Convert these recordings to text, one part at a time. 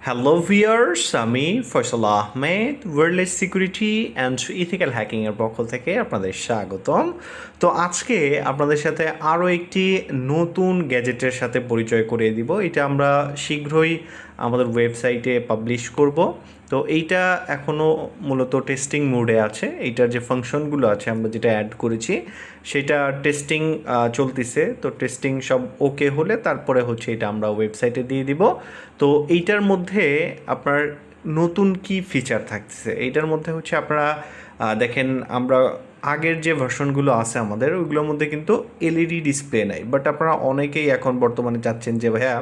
Hello viewers, আমি Faisal Ahmed wireless security and ethical হ্যাকিংয়ের পক্ষ থেকে আপনাদের স্বাগতম। তো আজকে আপনাদের সাথে আরও একটি নতুন গ্যাজেটের সাথে পরিচয় করিয়ে দিব। এটা আমরা শীঘ্রই আমাদের ওয়েবসাইটে পাবলিশ করব। তো এইটা এখনও মূলত টেস্টিং মোডে আছে। এইটার যে ফাংশনগুলো আছে আমরা যেটা অ্যাড করেছি সেটা টেস্টিং চলতেছে। তো টেস্টিং সব ওকে হলে তারপরে হচ্ছে এটা আমরা ওয়েবসাইটে দিয়ে দিব। তো এইটার মধ্যে আপনার নতুন কি ফিচার থাকতেছে এইটার মধ্যে হচ্ছে আপনারা দেখেন, আমরা আগের যে ভার্সনগুলো আছে আমাদের ওইগুলোর মধ্যে কিন্তু এলইডি ডিসপ্লে নাই, বাট আপনারা অনেকেই এখন বর্তমানে চাচ্ছেন যে ভাইয়া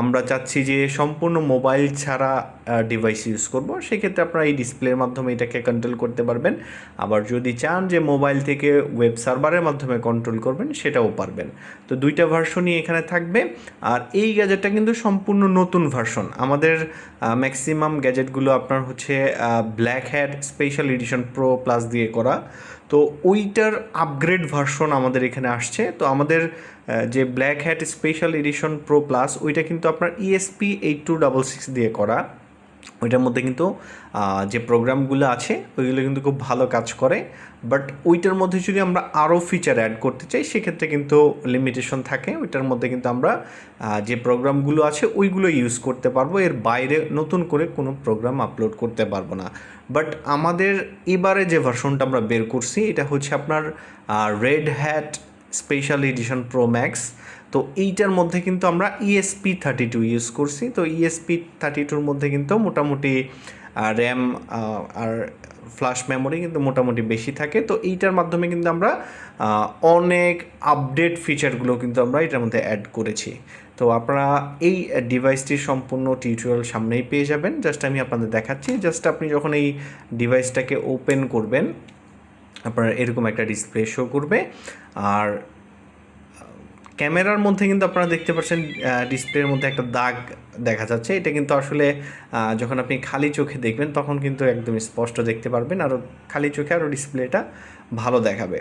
আমরা চাচ্ছি যে সম্পূর্ণ মোবাইল ছাড়া ডিভাইস ইউজ করব। সেক্ষেত্রে আপনারা এই ডিসপ্লের মাধ্যমে এটাকে কন্ট্রোল করতে পারবেন। আবার যদি চান যে মোবাইল থেকে ওয়েব সার্ভারের মাধ্যমে কন্ট্রোল করবেন সেটাও পারবেন। তো দুইটা ভার্সনই এখানে থাকবে। আর এই গ্যাজেটটা কিন্তু সম্পূর্ণ নতুন ভার্সন। আমাদের ম্যাক্সিমাম গ্যাজেটগুলো আপনার হচ্ছে black hat special edition pro plus দিয়ে করা। তো ওইটার আপগ্রেড ভার্সন আমাদের এখানে আসছে। তো আমাদের যে black hat special edition pro plus ওইটা কিন্তু আপনার ESP8266 দিয়ে করা। ওইটার মধ্যে কিন্তু যে প্রোগ্রামগুলো আছে ওইগুলো কিন্তু খুব ভালো কাজ করে। বাট ওইটার মধ্যে যদি আমরা আরও ফিচার অ্যাড করতে চাই সেক্ষেত্রে কিন্তু লিমিটেশন থাকে। ওইটার মধ্যে কিন্তু আমরা যে প্রোগ্রামগুলো আছে ওইগুলো ইউজ করতে পারবো, এর বাইরে নতুন করে কোনো প্রোগ্রাম আপলোড করতে পারবো না। বাট আমাদের এবারে যে ভার্সনটা আমরা বের করছি এটা হচ্ছে আপনার red hat special edition pro max. তো এইটার মধ্যে কিন্তু আমরা ESP32 ইউজ করছি। তো ESP32-র মধ্যে কিন্তু মোটামুটি র্যাম আর ফ্ল্যাশ মেমোরি কিন্তু মোটামুটি বেশি থাকে। তো এইটার মাধ্যমে কিন্তু আমরা অনেক আপডেট ফিচারগুলো কিন্তু আমরা এটার মধ্যে অ্যাড করেছি। তো আপনারা এই ডিভাইসটির সম্পূর্ণ টিউটোরিয়াল সামনেই পেয়ে যাবেন। জাস্ট আমি আপনাদের দেখাচ্ছি। জাস্ট আপনি যখন এই ডিভাইসটাকে ওপেন করবেন আপনার এরকম একটা ডিসপ্লে শো করবে। আর ক্যামেরার মধ্যে কিন্তু আপনারা দেখতে পাচ্ছেন ডিসপ্লের মধ্যে একটা দাগ দেখা যাচ্ছে। এটা কিন্তু আসলে যখন আপনি খালি চোখে দেখবেন তখন কিন্তু একদম স্পষ্ট দেখতে পারবেন, আরও খালি চোখে আরও ডিসপ্লেটা ভালো দেখাবে।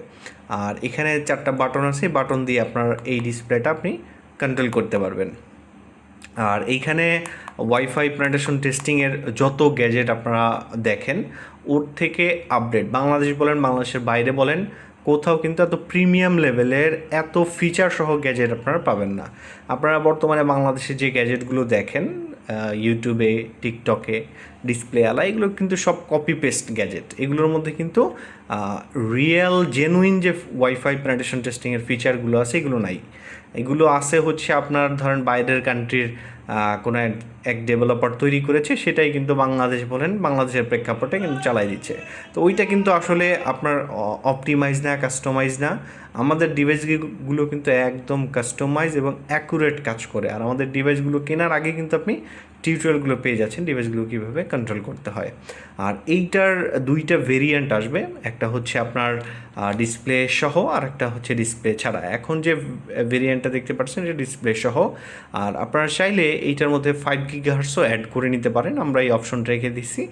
আর এখানে 4টা বাটন আছে, বাটন দিয়ে আপনার এই ডিসপ্লেটা আপনি কন্ট্রোল করতে পারবেন। আর এইখানে ওয়াইফাই পেনিট্রেশন টেস্টিংয়ের যত গ্যাজেট আপনারা দেখেন ওর থেকে আপডেট, বাংলাদেশ বলেন বাংলাদেশের বাইরে বলেন কোথাও কিন্তু এত প্রিমিয়াম লেভেলের এত ফিচার সহ গ্যাজেট আপনারা পাবেন না। আপনারা বর্তমানে বাংলাদেশে যে গ্যাজেটগুলো দেখেন ইউটিউবে, টিকটকে, ডিসপ্লে আলা, এগুলো কিন্তু সব কপি পেস্ট গ্যাজেট। এগুলোর মধ্যে কিন্তু রিয়েল জেনুইন যে ওয়াইফাই পেনিট্রেশন টেস্টিংয়ের ফিচারগুলো আছে এগুলো নাই। এগুলো আছে হচ্ছে আপনার ধরেন বাইরের কান্ট্রির কোনো এক ডেভেলপার তৈরি করেছে, সেটাই কিন্তু বাংলাদেশ বলেন বাংলাদেশের প্রেক্ষাপটে কিন্তু চালাই দিচ্ছে। তো ওইটা কিন্তু আসলে আপনার অপটিমাইজ না, কাস্টমাইজ না। আমাদের ডিভাইসগুলো কিন্তু একদম কাস্টমাইজ এবং অ্যাকুরেট কাজ করে। আর আমাদের ডিভাইসগুলো কেনার আগে কিন্তু আপনি টিউটোরিয়ালগুলো পেয়ে যাচ্ছেন ডিভাইসগুলো কীভাবে কন্ট্রোল করতে হয়। আর এইটার দুইটা ভেরিয়েন্ট আসবে, একটা হচ্ছে আপনার ডিসপ্লে সহ আর একটা হচ্ছে ডিসপ্লে ছাড়া। এখন যে ভেরিয়েন্টটা দেখতে পাচ্ছেন এটা ডিসপ্লে সহ। আর আপনারা চাইলে এইটার মধ্যে 5 GHz অ্যাড করে নিতে পারেন, আমরা এই অপশনটা রেখে দিচ্ছি।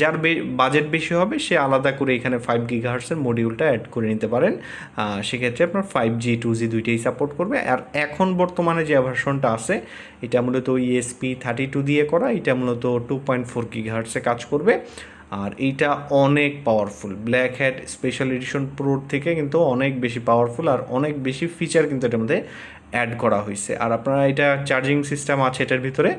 যার বাজেট বেশি হবে সে আলাদা করে এখানে 5 GHz-এর মডিউলটা অ্যাড করে নিতে পারেন। সেক্ষেত্রে আপনার 5G 2G দুইটাই সাপোর্ট করবে। আর এখন বর্তমানে যে ভার্সনটা আছে এটা মূলত ESP32 দিয়ে করা, এটা মূলত 2.4 GHz-এ কাজ করবে। আর এইটা অনেক powerful, black hat special edition প্রোর থেকে কিন্তু অনেক বেশি পাওয়ারফুল আর অনেক বেশি ফিচার কিন্তু এটার মধ্যে অ্যাড করা হয়েছে। আর আপনারা এটা চার্জিং সিস্টেম আছে এটার ভিতরে,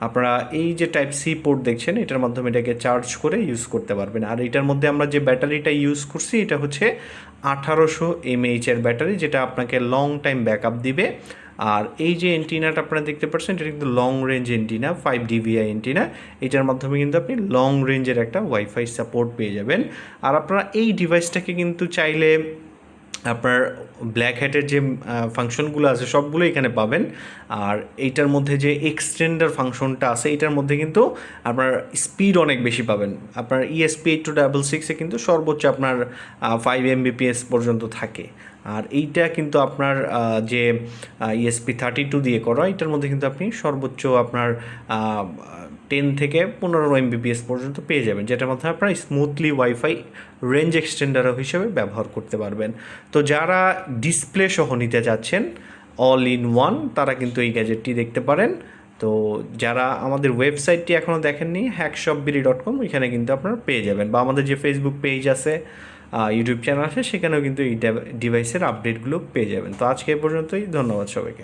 আপনারা এই যে টাইপ C পোর্ট দেখছেন এটার মাধ্যমে এটাকে চার্জ করে ইউজ করতে পারবেন। আর এটার মধ্যে আমরা যে ব্যাটারিটা ইউজ করছি এটা হচ্ছে 1800 mAh-এর ব্যাটারি, যেটা আপনাকে লং টাইম ব্যাকআপ দিবে। আর এই যে এন্টিনাটা আপনারা দেখতে পাচ্ছেন এটা কিন্তু long range antenna, 5 dBi antenna. এটার মাধ্যমে কিন্তু আপনি লং রেঞ্জের একটা ওয়াইফাই সাপোর্ট পেয়ে যাবেন। আর আপনারা এই ডিভাইসটাকে কিন্তু চাইলে আপনার ব্ল্যাক হ্যাটের যে ফাংশনগুলো আছে সবগুলো এখানে পাবেন। আর এইটার মধ্যে যে এক্সটেন্ডার ফাংশনটা আছে এটার মধ্যে কিন্তু আপনার স্পিড অনেক বেশি পাবেন। আপনার ESP8266-এ কিন্তু সর্বোচ্চ আপনার 5 Mbps পর্যন্ত থাকে। আর এইটা কিন্তু আপনার যে ESP32 দিয়ে করা এটার মধ্যে কিন্তু আপনি সর্বোচ্চ আপনার 10 থেকে 15 Mbps পর্যন্ত পেয়ে যাবেন, যেটার মধ্যে আপনারা স্মুথলি ওয়াইফাই রেঞ্জ এক্সটেন্ডার হিসেবে ব্যবহার করতে পারবেন। তো যারা ডিসপ্লে সহ নিতে যাচ্ছেন অল ইন ওয়ান তারা কিন্তু এই গ্যাজেটটি দেখতে পারেন। তো যারা আমাদের ওয়েবসাইটটি এখনও দেখেননি hackshopbiri.com, এখানে কিন্তু আপনারা পেয়ে যাবেন, বা আমাদের যে ফেসবুক পেজ আছে, ইউটিউব চ্যানেল আছে, সেখানেও কিন্তু এই ডিভাইসের আপডেটগুলো পেয়ে যাবেন। তো আজকে এ পর্যন্তই, ধন্যবাদ সবাইকে।